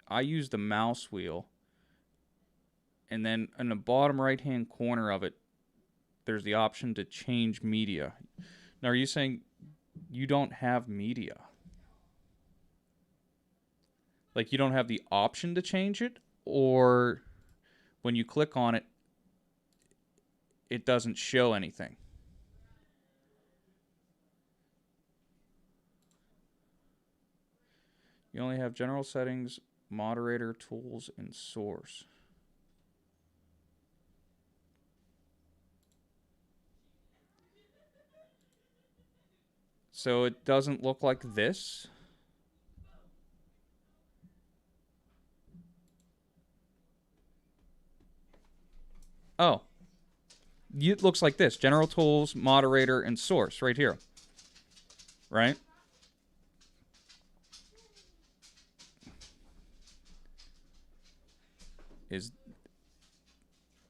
I use the mouse wheel, and then in the bottom right hand corner of it, there's the option to change media. Now, are you saying you don't have media? Like, you don't have the option to change it? Or when you click on it, it doesn't show anything? You only have general settings, moderator, tools, and source. So it doesn't look like this. Oh. It looks like this. General tools, moderator, and source right here. Right?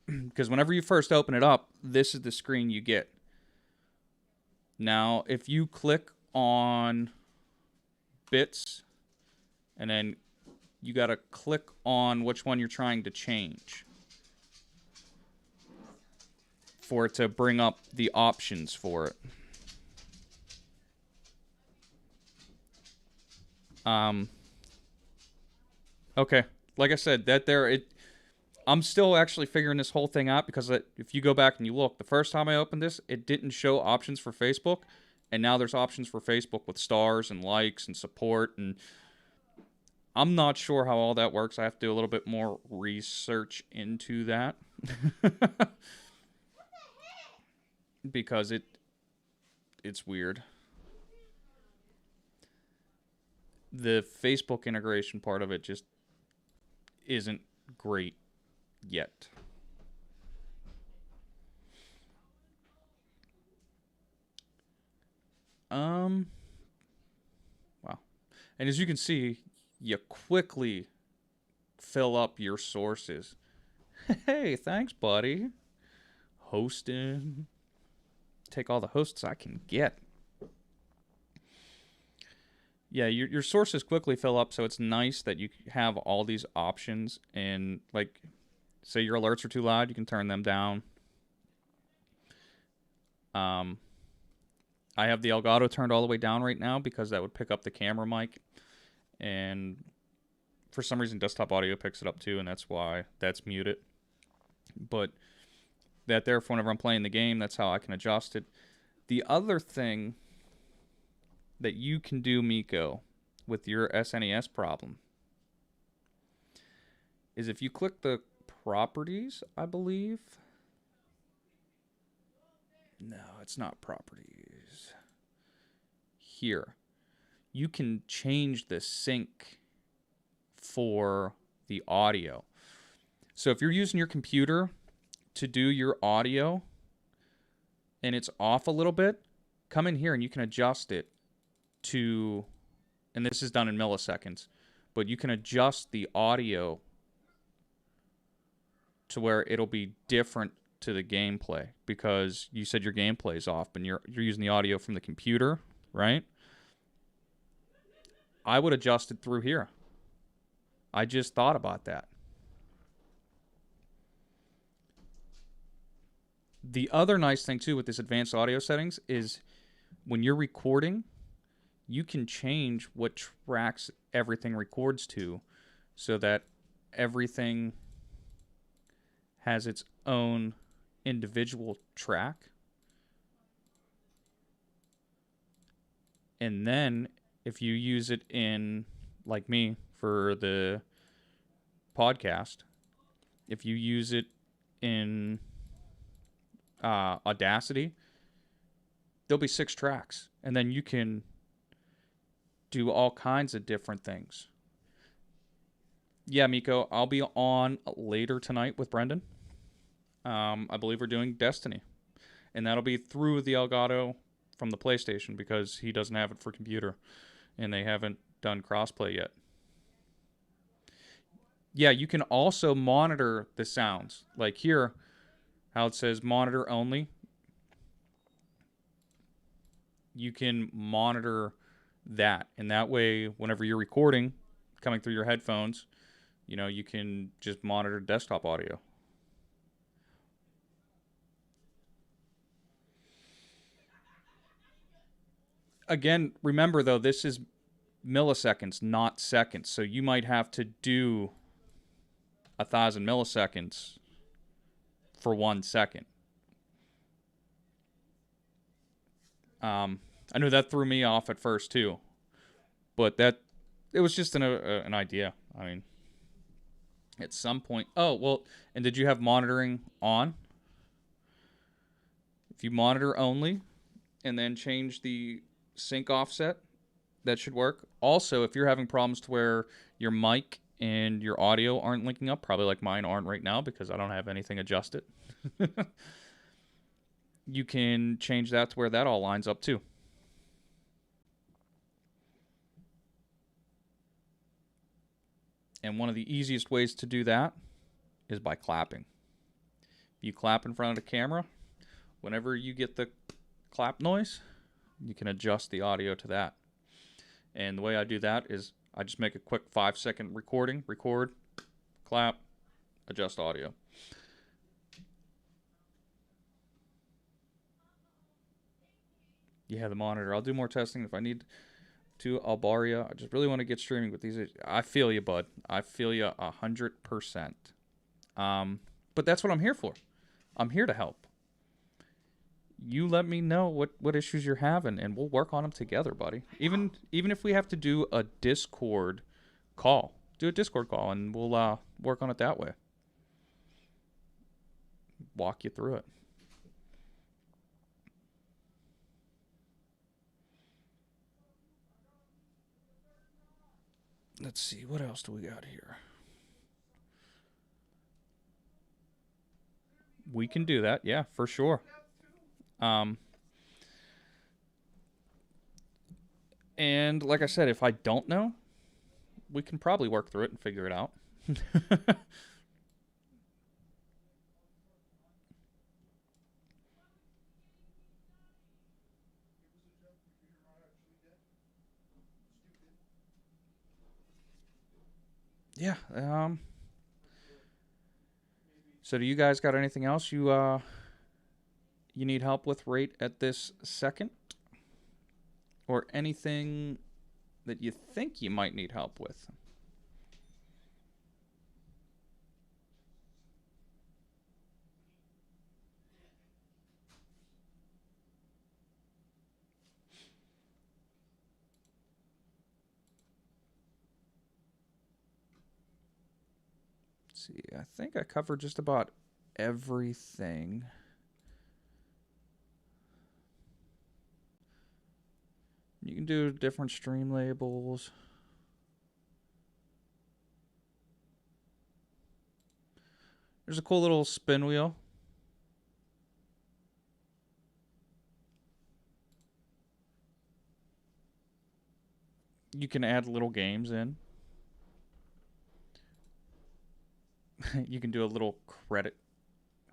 Because whenever you first open it up, this is the screen you get. Now, if you click on bits, and then you got to click on which one you're trying to change for it to bring up the options for it. Okay. Like I said, I'm still actually figuring this whole thing out, because if you go back and you look, the first time I opened this, it didn't show options for Facebook, and now there's options for Facebook with stars and likes and support, and I'm not sure how all that works. I have to do a little bit more research into that. Because it's weird. The Facebook integration part of it just isn't great yet. Wow. And as you can see, you quickly fill up your sources. Hey, thanks, buddy. Hosting. Take all the hosts I can get. Yeah, your sources quickly fill up, so it's nice that you have all these options. And, like, say your alerts are too loud, you can turn them down. I have the Elgato turned all the way down right now because that would pick up the camera mic, and for some reason desktop audio picks it up too, and that's why that's muted. But that there, for whenever I'm playing the game, that's how I can adjust it. The other thing that you can do, Miko, with your SNES problem is if you click the properties, I believe. No, it's not properties. Here, you can change the sync for the audio. So if you're using your computer to do your audio and it's off a little bit, come in here and you can adjust it to, and this is done in milliseconds, but you can adjust the audio to where it'll be different to the gameplay, because you said your gameplay is off and you're using the audio from the computer, right? I would adjust it through here. I just thought about that. The other nice thing too with this advanced audio settings is when you're recording, you can change what tracks everything records to so that everything has its own individual track. And then if you use it in, like me, for the podcast, if you use it in Audacity, there'll be 6 tracks, and then you can do all kinds of different things. Yeah, Miko, I'll be on later tonight with Brendan. I believe we're doing Destiny, and that'll be through the Elgato from the PlayStation because he doesn't have it for computer, and they haven't done crossplay yet. Yeah, you can also monitor the sounds. Like here, how it says monitor only. You can monitor that, and that way, whenever you're recording, coming through your headphones, you know, you can just monitor desktop audio. Again, remember though, this is milliseconds, not seconds. So you might have to do 1,000 milliseconds for 1 second. I know that threw me off at first too, but it was just an idea. I mean, at some point. Oh well, and did you have monitoring on? If you monitor only, and then change the sync offset, that should work. Also, if you're having problems to where your mic and your audio aren't linking up, probably like mine aren't right now because I don't have anything adjusted, you can change that to where that all lines up too. And one of the easiest ways to do that is by clapping. If you clap in front of the camera, whenever you get the clap noise, you can adjust the audio to that. And the way I do that is I just make a quick 5-second recording, record, clap, adjust audio. Yeah, the monitor. I'll do more testing if I need to. I'll borrow you. I just really want to get streaming with these. I feel you, bud. I feel you 100%. But that's what I'm here for. I'm here to help. You let me know what issues you're having, and we'll work on them together, buddy. Even if we have to do a Discord call, and we'll work on it that way. Walk you through it. Let's see, what else do we got here? We can do that, yeah, for sure. And like I said, if I don't know, we can probably work through it and figure it out. Yeah. So do you guys got anything else you need help with right at this second? or anything that you think you might need help with. Let's see, I think I covered just about everything. You can do different stream labels. There's a cool little spin wheel. You can add little games in. You can do a little credit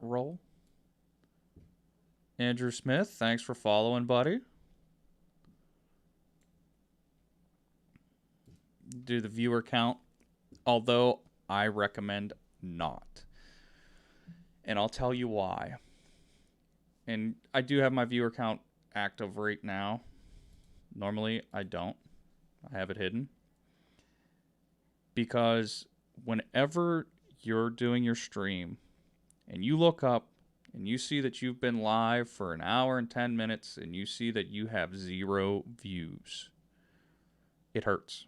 roll. Andrew Smith, thanks for following, buddy. Do the viewer count, although I recommend not. And I'll tell you why. And I do have my viewer count active right now. Normally, I don't. I have it hidden. Because whenever you're doing your stream and you look up and you see that you've been live for an hour and 10 minutes and you see that you have 0 views, it hurts.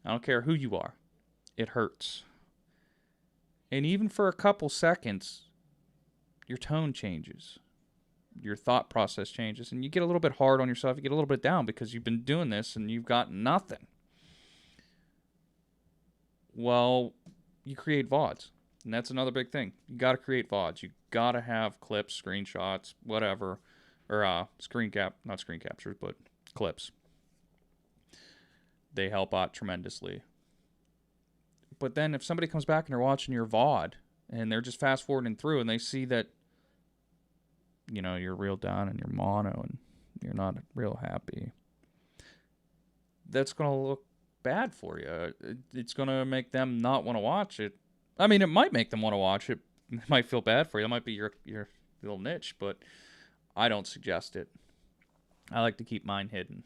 I don't care who you are. It hurts. And even for a couple seconds, your tone changes. Your thought process changes. And you get a little bit hard on yourself. You get a little bit down because you've been doing this and you've got nothing. Well, you create VODs. And that's another big thing. You got to create VODs. You got to have clips, screenshots, whatever. Or not screen captures, but clips. They help out tremendously. But then if somebody comes back and they're watching your VOD and they're just fast forwarding through and they see that, you know, you're real down and you're mono and you're not real happy, that's going to look bad for you. It's going to make them not want to watch it. I mean, it might make them want to watch it. It might feel bad for you. It might be your little niche, but I don't suggest it. I like to keep mine hidden.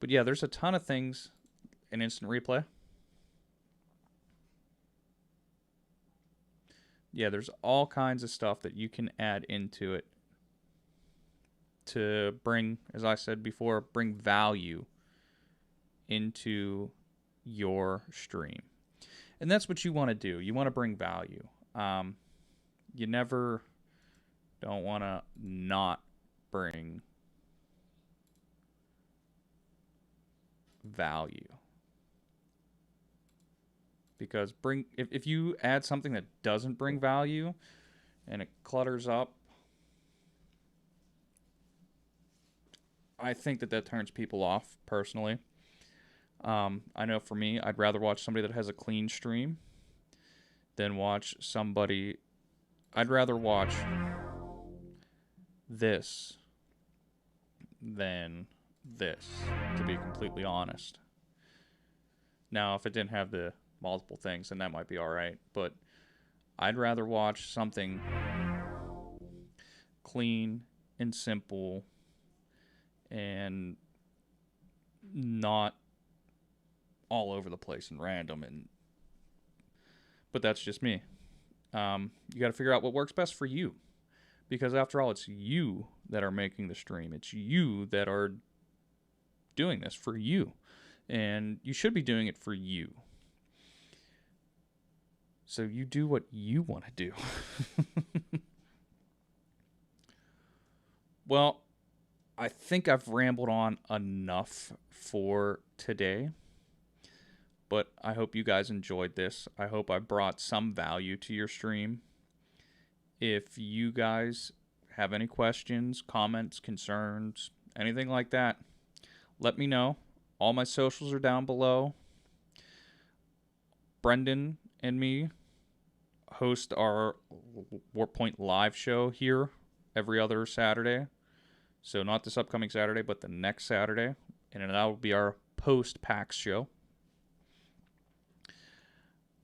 But yeah, there's a ton of things in instant replay. Yeah, there's all kinds of stuff that you can add into it to bring, as I said before, bring value into your stream. And that's what you want to do. You want to bring value. You never don't want to not bring value. Because if you add something that doesn't bring value and it clutters up, I think that turns people off personally. I know for me, I'd rather watch somebody that has a clean stream than watch somebody. I'd rather watch this than this, to be completely honest. Now, if it didn't have the multiple things, then that might be alright. But I'd rather watch something clean and simple and not all over the place and random. But that's just me. You got to figure out what works best for you. Because after all, it's you that are making the stream. It's you that are doing this for you. And you should be doing it for you. So you do what you want to do. Well, I think I've rambled on enough for today. But I hope you guys enjoyed this. I hope I brought some value to your stream. If you guys have any questions, comments, concerns, anything like that, let me know. All my socials are down below. Brendan and me host our Warpoint live show here every other Saturday. So not this upcoming Saturday, but the next Saturday. And that will be our post-PAX show.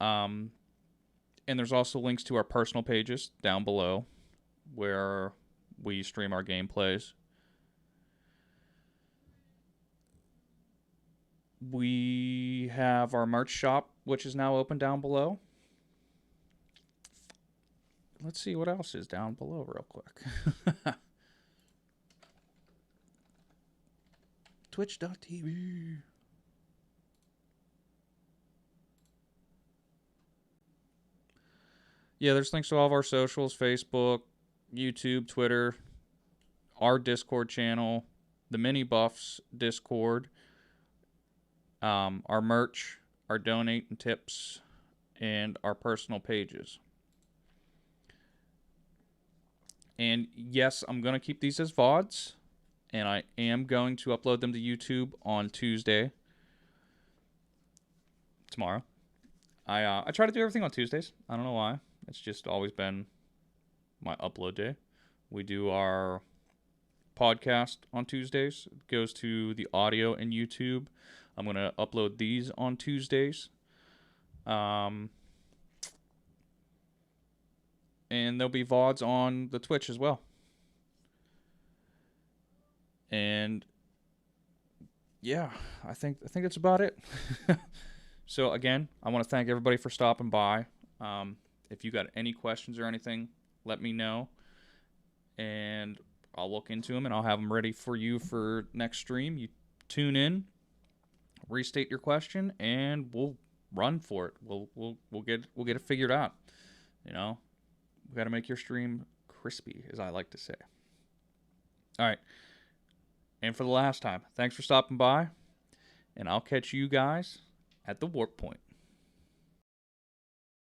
And there's also links to our personal pages down below where we stream our gameplays. We have our merch shop, which is now open down below. Let's see what else is down below real quick. Twitch.tv. Yeah, there's links to all of our socials: Facebook, YouTube, Twitter, our Discord channel, the Mini Buffs Discord, our merch, our donate and tips, and our personal pages. And yes, I'm going to keep these as VODs, and I am going to upload them to YouTube on Tuesday. Tomorrow. I try to do everything on Tuesdays. I don't know why. It's just always been my upload day. We do our podcast on Tuesdays. It goes to the audio and YouTube. I'm going to upload these on Tuesdays. And there'll be VODs on the Twitch as well. And yeah, I think that's about it. So again, I want to thank everybody for stopping by. If you got any questions or anything, let me know, and I'll look into them and I'll have them ready for you for next stream. You tune in, restate your question, and we'll run for it. We'll get it figured out. You know, we got to make your stream crispy, as I like to say. All right, and for the last time, thanks for stopping by, and I'll catch you guys at the warp point.